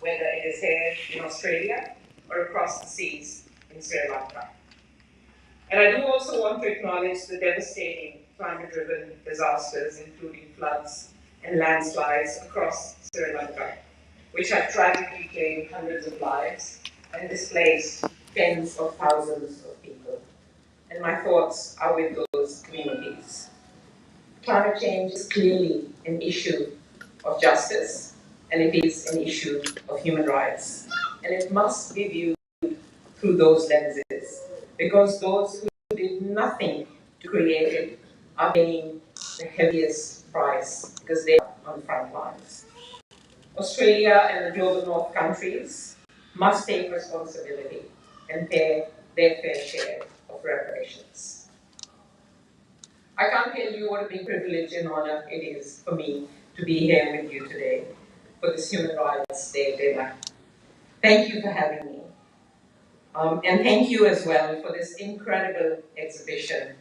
whether it is here in Australia or across the seas in Sri Lanka. And I do also want to acknowledge the devastating climate-driven disasters, including floods and landslides across Sri Lanka, which have tragically claimed hundreds of lives and displaced tens of thousands of people. And my thoughts are with those communities. Climate change is clearly an issue of justice, and it is an issue of human rights. And it must be viewed through those lenses, because those who did nothing to create it are paying the heaviest price because they are on the front lines. Australia and the global north countries must take responsibility and pay their fair share of reparations. I can't tell you what a big privilege and honor it is for me to be here with you today for this Human Rights Day dinner. Thank you for having me. And thank you as well for this incredible exhibition,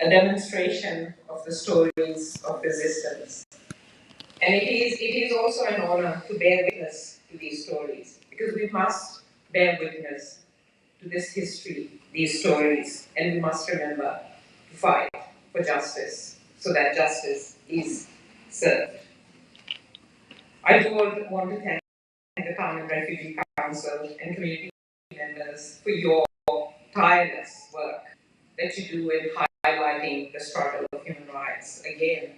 a demonstration of the stories of resistance. And it is also an honor to bear witness to these stories, because we must bear witness to this history, these stories, and we must remember to fight for justice so that justice is served. I do want to thank the Tamil Refugee Council and community members for your tireless work that you do in highlighting the struggle of human rights. Again,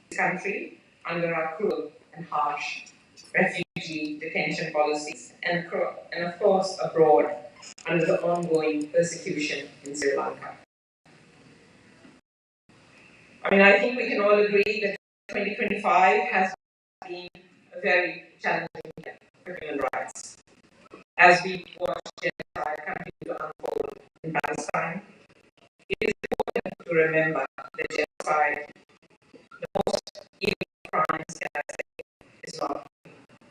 this country, under our cruel and harsh refugee detention policies, and of course abroad, under the ongoing persecution in Sri Lanka. I think we can all agree that 2025 has been a very challenging year for human rights. As we watch genocide continue to unfold in Palestine, it is important to remember that genocide, the most evil crimes, can I say, is not.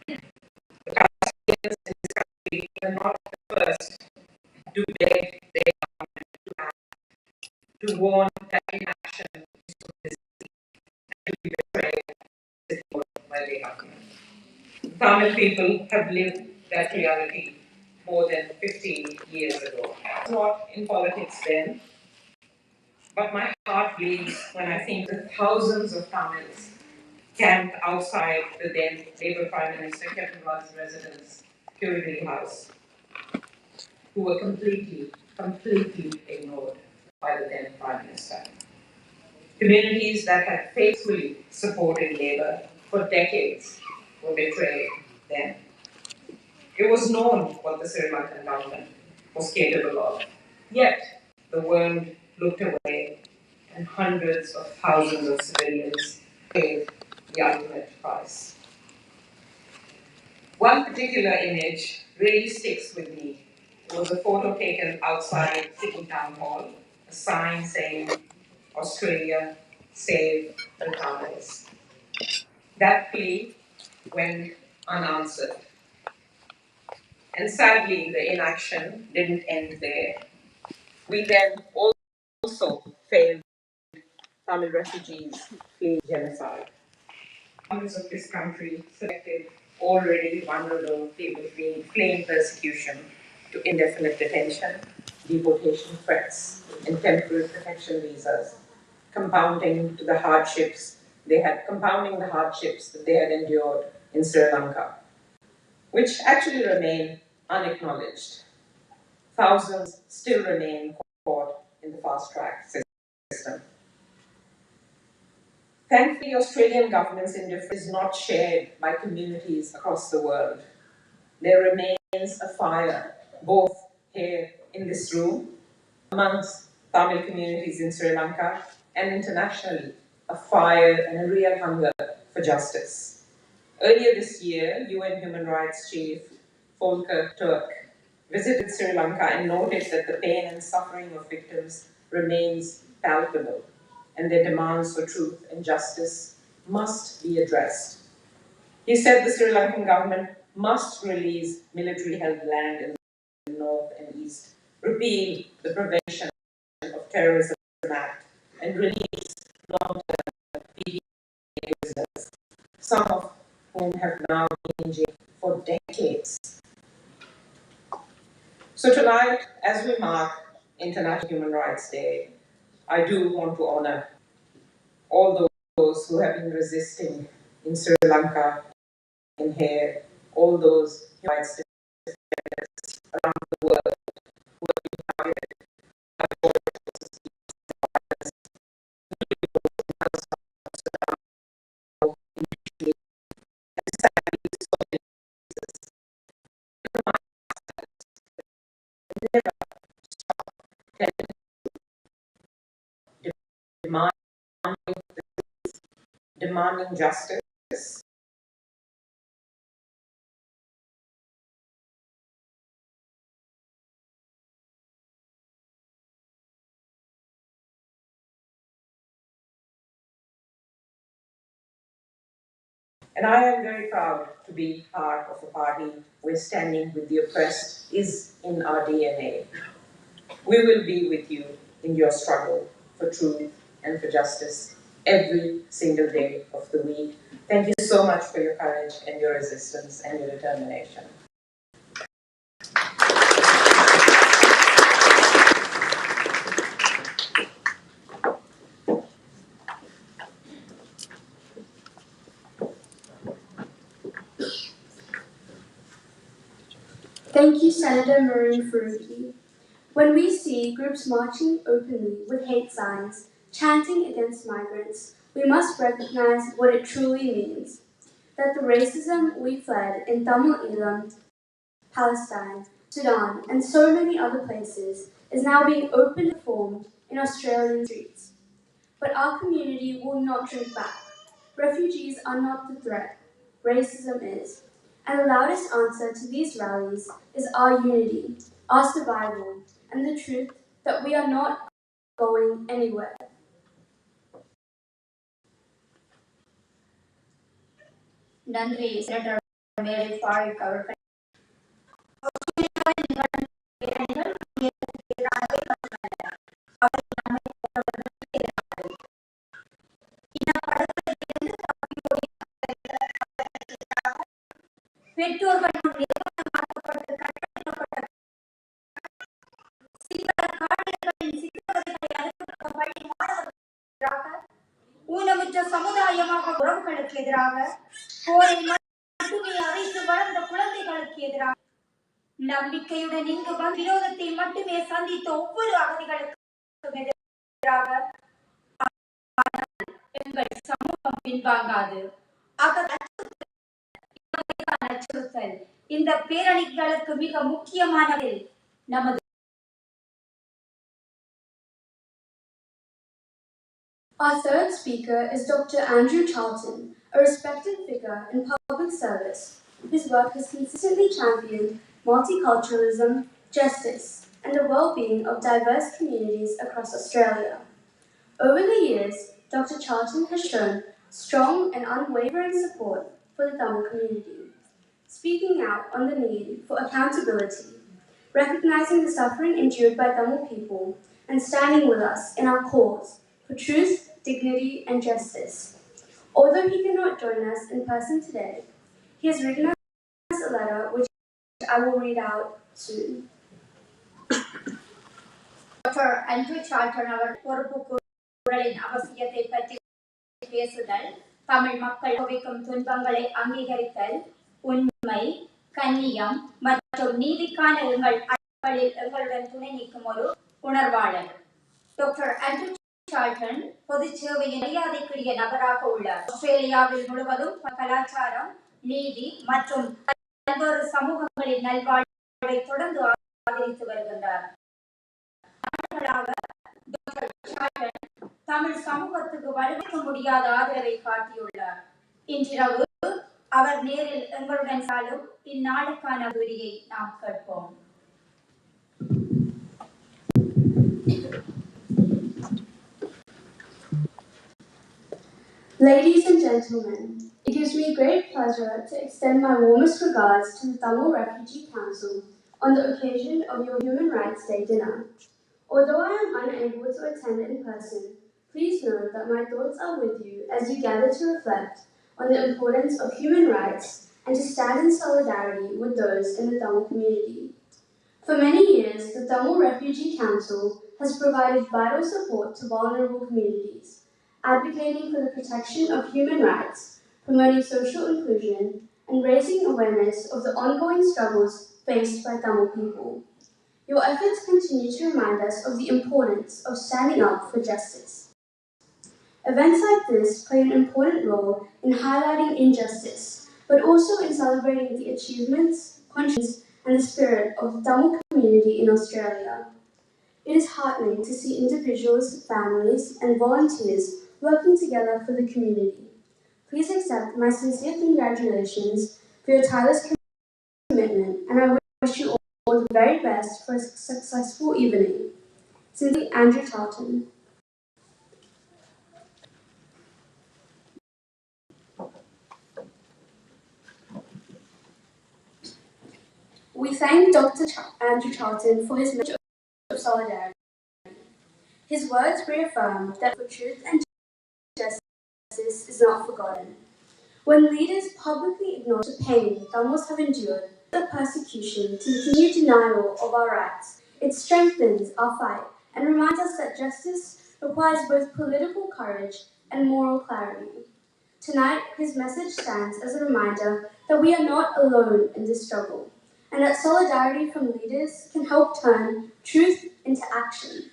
The Palestinians in this country were not the first to beg their government to act, to warn that inaction is to and to be betrayed by their government. The Tamil people have lived that reality more than 15 years ago. I was not in politics then, but my heart bleeds when I think the thousands of Tamils camped outside the then Labour Prime Minister Kevin Rudd's residence, Curry House, who were completely ignored by the then Prime Minister. Communities that had faithfully supported Labour for decades were betrayed then. It was known what the Sri Lankan government was capable of, yet the world looked away and hundreds of thousands of civilians paid the ultimate price. One particular image really sticks with me. It was a photo taken outside Sydney Town Hall, a sign saying, "Australia, save the Tamils." That plea went unanswered. And sadly, the inaction didn't end there. We then also failed Tamil refugees fleeing genocide. Governments of this country selected already vulnerable people fleeing persecution to indefinite detention, deportation threats, and temporary protection visas, compounding the hardships that they had endured in Sri Lanka, which actually remain unacknowledged. Thousands still remain caught in the fast-track system. Thankfully, Australian government's indifference is not shared by communities across the world. There remains a fire, both here in this room, amongst Tamil communities in Sri Lanka, and internationally, a fire and a real hunger for justice. Earlier this year, UN Human Rights Chief Volker Turk visited Sri Lanka and noted that the pain and suffering of victims remains palpable, and their demands for truth and justice must be addressed. He said the Sri Lankan government must release military-held land in the north and east, repeal the Prevention of Terrorism Act, and release long-term PDA prisoners, some of whom have now been in jail for decades. So tonight, as we mark International Human Rights Day, I do want to honor all those who have been resisting in Sri Lanka, in here, all those human rights defenders around the world who have been targeted by forces demanding justice. And I am very proud to be part of a party where standing with the oppressed is in our DNA. We will be with you in your struggle for truth and for justice every single day of the week. Thank you so much for your courage and your resistance and your determination. Thank you, Senator Maroon Faruqi. When we see groups marching openly with hate signs, chanting against migrants, we must recognize what it truly means. That the racism we fled in Tamil Eelam, Palestine, Sudan, and so many other places is now being openly performed in Australian streets. But our community will not shrink back. Refugees are not the threat, racism is. And the loudest answer to these rallies is our unity, our survival, and the truth that we are not going anywhere. நன்றி senator மேரி ஃபாரிக் அவர்கள் பெற்றோர்கள் ஊனமுற்ற சமுதாயமாக உறவுகளுக்கு எதிராக போரை மட்டுமே அறிந்து வளர்ந்த குழந்தைகளுக்கு எதிராக நம்பிக்கையுடன் இங்கு விரோதத்தை மட்டுமே சந்தித்த ஒவ்வொரு அகதிகளுக்கும் எதிராக எங்கள் சமூகம் பின்வாங்காது அச்சுறுத்தல் இந்த பேரணிகளுக்கு மிக முக்கியமானது நமது. Our third speaker is Dr. Andrew Charlton, a respected figure in public service whose work has consistently championed multiculturalism, justice, and the well-being of diverse communities across Australia. Over the years, Dr. Charlton has shown strong and unwavering support for the Tamil community, speaking out on the need for accountability, recognizing the suffering endured by Tamil people, and standing with us in our cause for truth, dignity, and justice. Although he cannot join us in person today, he has written us a letter which I will read out soon. Dr. Andrew Charlton அவர் பொறுப்புக்கூறலின் அவசியத்தை பற்றி பேசுதல், தமிழ் மக்கள் அனுபவிக்கும் துன்பங்களை அங்கீகரித்தல், உண்மை, கண்ணியம் மற்றும் நீதிக்கான எங்களுடன் துணை நிற்கும் ஒரு உணர்வாளர். டாக்டர் ஆண்ட்ரூ சார்ல்டன் பொது சேவையின் மரியாதைக்குரிய நபராக உள்ளார். ஆஸ்திரேலியாவில் முழுவதும் கலாச்சாரம், நீதி மற்றும் பல்வேறு சமூகங்களின் நல்வாழ்வை தொடர்ந்து ஆதரித்து வருகின்றார். தமிழ் சமூகத்துக்கு வலுவிக்க முடியாத ஆதரவை காட்டியுள்ளார். இன்றிரவு அவர் நேரில் எங்களுடன் சாலும் இந்நாளுக்கான உரையை நாம் கேட்போம். Ladies and gentlemen, it gives me great pleasure to extend my warmest regards to the Tamil Refugee Council on the occasion of your Human Rights Day dinner. Although I am unable to attend in person, please know that my thoughts are with you as you gather to reflect on the importance of human rights and to stand in solidarity with those in the Tamil community. For many years, the Tamil Refugee Council has provided vital support to vulnerable communities, advocating for the protection of human rights, promoting social inclusion, and raising awareness of the ongoing struggles faced by Tamil people. Your efforts continue to remind us of the importance of standing up for justice. Events like this play an important role in highlighting injustice, but also in celebrating the achievements, contributions, and the spirit of the Tamil community in Australia. It is heartening to see individuals, families, and volunteers working together for the community. Please accept my sincere congratulations for your tireless commitment, and I wish you all the very best for a successful evening. Sincerely, Andrew Charlton. We thank Dr. Andrew Charlton for his message of solidarity. His words reaffirm that for truth and justice is not forgotten. When leaders publicly acknowledge the pain Tamils have endured, the persecution, to the continued denial of our rights, it strengthens our fight and reminds us that justice requires both political courage and moral clarity. Tonight, his message stands as a reminder that we are not alone in this struggle, and that solidarity from leaders can help turn truth into action.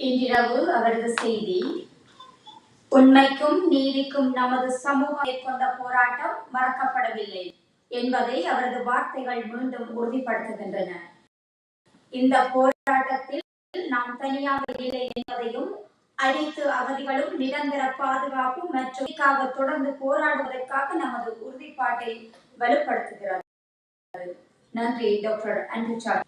இன்றிரவு அவரது செய்தி உண்மைக்கும் நீதிக்கும் நமது சமூகம் மேற்கொண்ட போராட்டம் மறக்கப்படவில்லை என்பதை அவரது வார்த்தைகள் மீண்டும் உறுதிப்படுத்துகின்றன. இந்த போராட்டத்தில் நாம் தனியாக இல்லை என்பதையும், அனைத்து அகதிகளும் நிரந்தர பாதுகாப்பு மற்றும் தொடர்ந்து போராடுவதற்காக நமது உறுதிப்பாட்டை வலுப்படுத்துகிறது. நன்றி doctor Andrew Charles.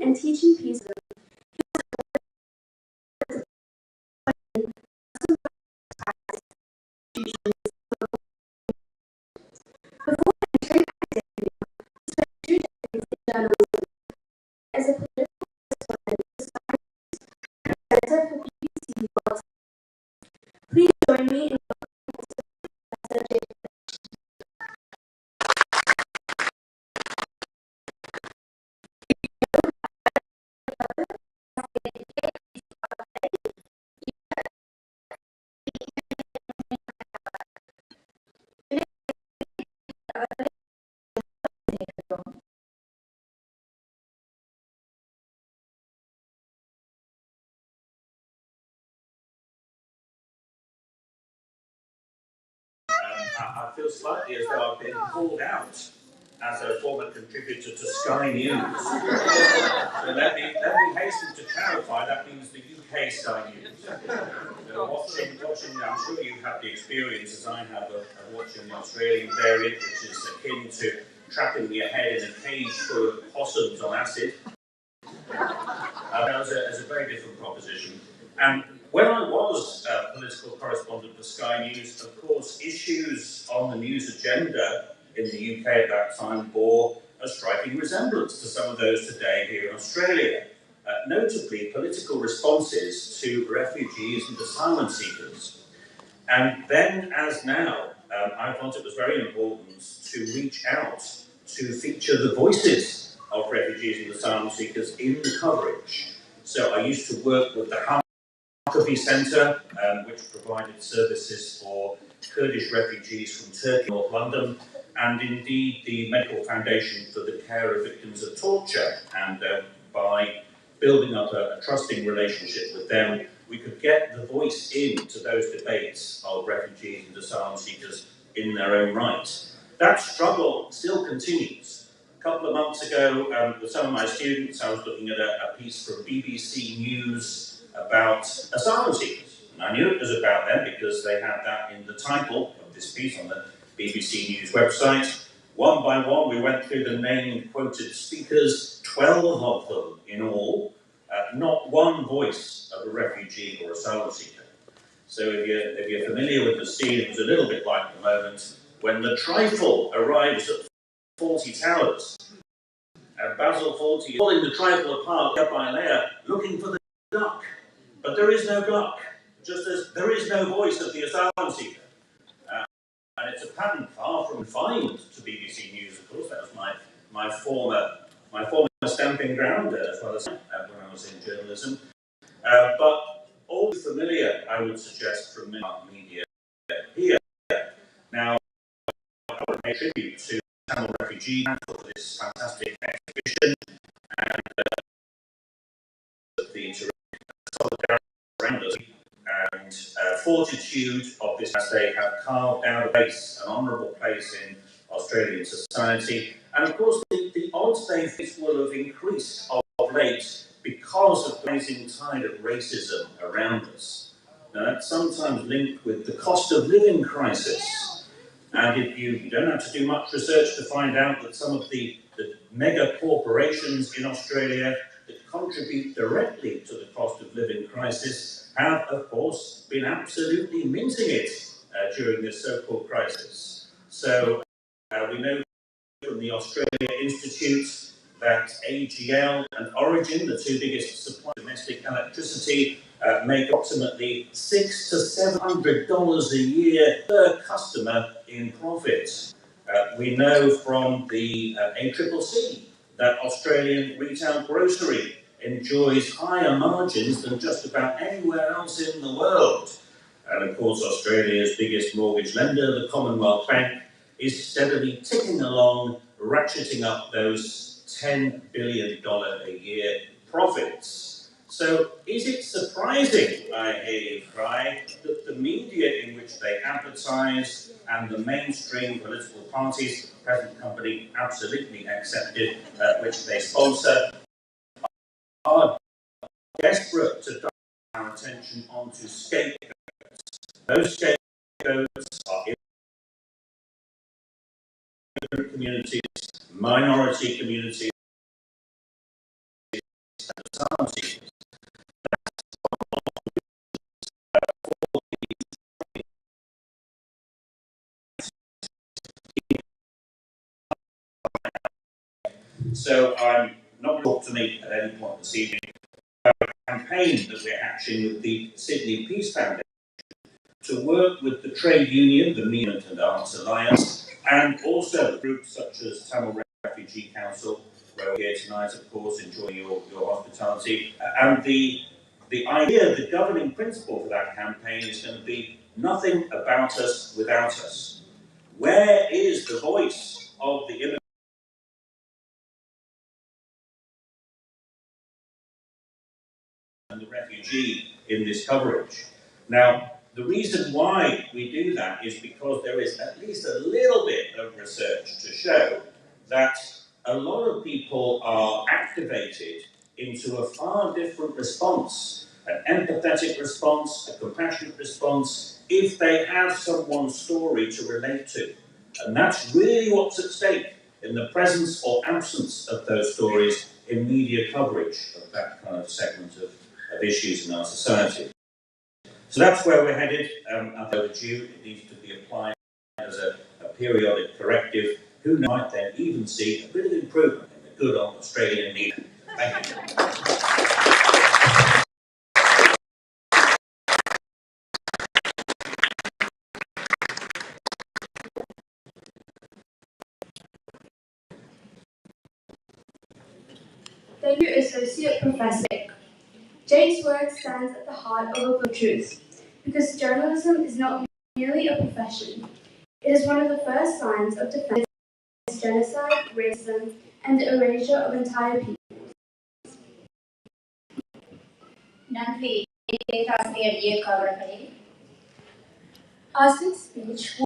And teaching peace. As a political please join me in I feel slightly as though I've been called out as a former contributor to Sky News. So let me hasten to clarify, that means the UK Sky News. Watching, I'm sure you have the experience as I have of watching the Australian variant, which is akin to trapping your head in a cage full of possums on acid. That was a very different proposition. And when I was political correspondent for Sky News, of course, issues on the news agenda in the UK at that time bore a striking resemblance to some of those today here in Australia. Notably, political responses to refugees and asylum seekers. And then, as now, I thought it was very important to reach out to feature the voices of refugees and asylum seekers in the coverage. So I used to work with the Huckabee Centre, which provided services for Kurdish refugees from Turkey, North London, and indeed the Medical Foundation for the Care of Victims of Torture. And by building up a trusting relationship with them, we could get the voice into those debates of refugees and asylum seekers in their own right. That struggle still continues. A couple of months ago, with some of my students, I was looking at a piece from BBC News about asylum seekers. And I knew it was about them because they had that in the title of this piece on the BBC News website. One by one, we went through the named quoted speakers, 12 of them in all, not one voice of a refugee or asylum seeker. So if you're familiar with the scene, it was a little bit like the moment when the trifle arrives at 40 Towers. And Basil Fawlty is pulling the trifle apart layer by layer, looking for the duck. But there is no duck, just as there is no voice of the asylum seeker. And it's a pattern far from confined to BBC News, of course. That was my former stamping ground as well as when I was in journalism. But all familiar, I would suggest, from media here. Now, I want to pay tribute to Tamil Refugee Council for this fantastic exhibition and the terrific solidarity around us and fortitude of this as they have carved out a place, an honourable place in Australian society. And of course, the odds they face will have increased of late because of the rising tide of racism around us. Now, that's sometimes linked with the cost of living crisis. And if you don't have to do much research to find out that some of the mega corporations in Australia that contribute directly to the cost of living crisis have, of course, been absolutely minting it during this so-called crisis. So we know from the Australia Institute that AGL and Origin, the two biggest suppliers of domestic electricity, make approximately $600 to $700 a year per customer in profit. We know from the ACCC that Australian retail grocery enjoys higher margins than just about anywhere else in the world. And of course, Australia's biggest mortgage lender, the Commonwealth Bank, is steadily ticking along, ratcheting up those $10 billion a year profits. So is it surprising, I hear you cry, that the media in which they advertise and the mainstream political parties, the present company absolutely accepted, which they sponsor, are desperate to divert our attention onto scapegoats? Those scapegoats are immigrant communities, minority communities, and asylum seekers. So I'm not going to talk to me at any point this evening about a campaign that we're hatching with the Sydney Peace Foundation to work with the trade union, the Movement and Arts Alliance, and also groups such as Tamil Refugee Council, where we're here tonight, of course, enjoying your hospitality. And the idea, the governing principle for that campaign is going to be nothing about us without us. Where is the voice of the immigrant and the refugee in this coverage? Now, the reason why we do that is because there is at least a little bit of research to show that a lot of people are activated into a far different response, an empathetic response, a compassionate response, if they have someone's story to relate to. And that's really what's at stake in the presence or absence of those stories in media coverage of that kind of segment of issues in our society. So that's where we're headed. I think overdue. It needs to be applied as a periodic corrective. Who might then even see a bit of improvement in the good old Australian media. Thank you. Thank you, Associate Professor. Jake's work stands at the heart of a truth, because journalism is not merely a profession. It is one of the first lines of defense against genocide, racism, and the erasure of entire people. நன்றி பேராசிரியர் அவர்களே. Our sixth speech